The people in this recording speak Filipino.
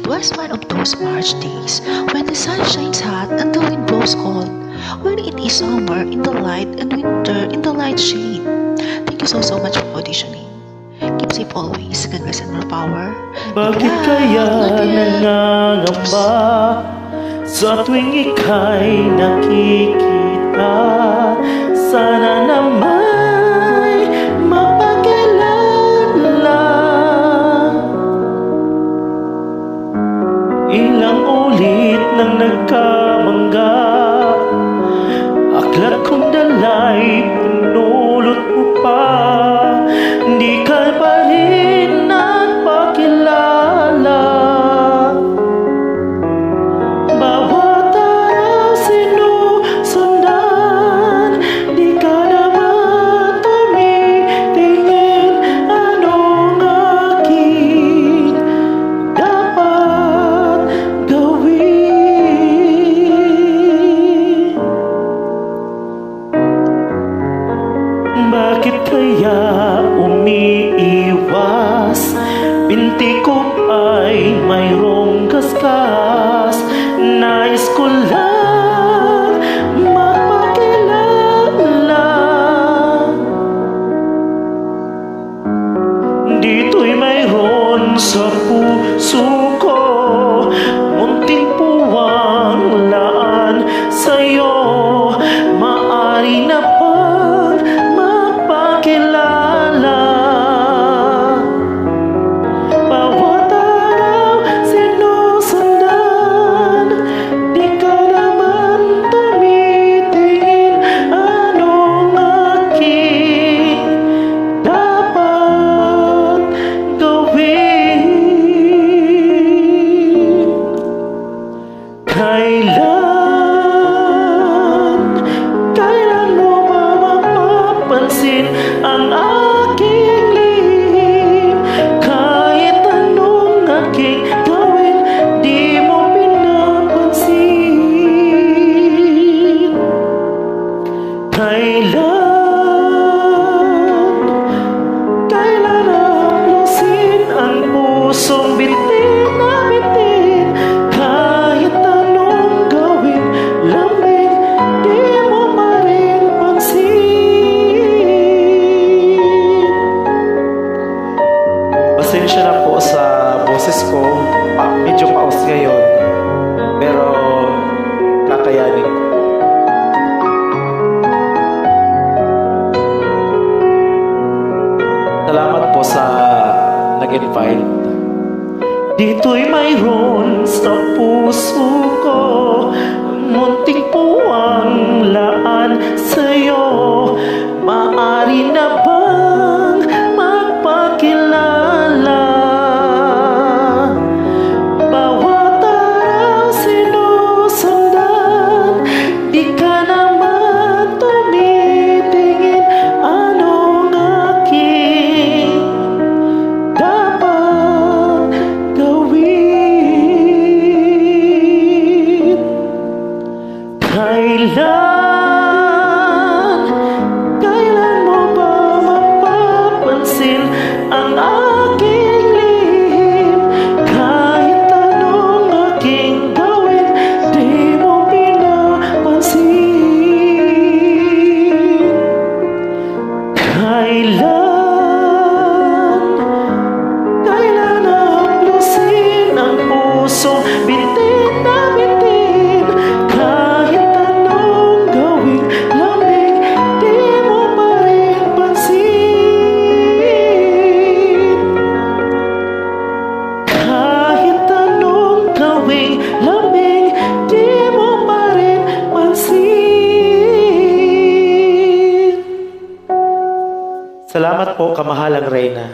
It was one of those March days when the sun shines hot and the wind blows cold, when it is summer in the light and winter in the light shade. Thank you so much for auditioning. Keep safe always. God bless and more power. Bakit kaya nangangamba sa tuwing ika'y nakikita? Sana nama'y mapakilala. Ilang ulit nang nagkamangga, aklat kong dala'y pinulot mo pa. Di ka pa rin nagpakilala. Bawat araw sinusundan, di ka naman tumitingin. Anong aking dapat gawin? Bakit kaya umiiwas? Binti ko ay mayroong kaskas. Nais ko lang mapakilala. Dito'y mayroon sa puso ko, munting puwang laan sa'yo. Maari na bang magpakilala? Bawat araw sinusundan, di ka naman tumitingin. Anong aking dapat gawin? Kailan mo ba mapapansin ang aking lihim? Kahit anong aking gawin, di mo pinapansin. Kailan haplusin ang pusong bitin na bitin? Kahit anong gawin, lambing, di mo pa rin pansin. Pasensya na po sa boses ko, medyo paus ngayon, pero kakayanin ko. Salamat po sa nag-invite. Dito'y mayroon sa puso ko, munting puwang laan sa'yo. Maari na bang magpakilala? Bawat araw sinusundan, di ka naman tumitingin. Anong aking dapat gawin? Kailan mo ba mapapansin ang aking lihim? Kahit anong aking gawin, di mo pinapansin. Kailan haplusin ang pusong bitin na bitin? Kahit anong gawin, lambing, di mo pa rin pansin. Kahit anong gawin, lambing, di mo pa rin pansin. Salamat po, kamahalang Reyna.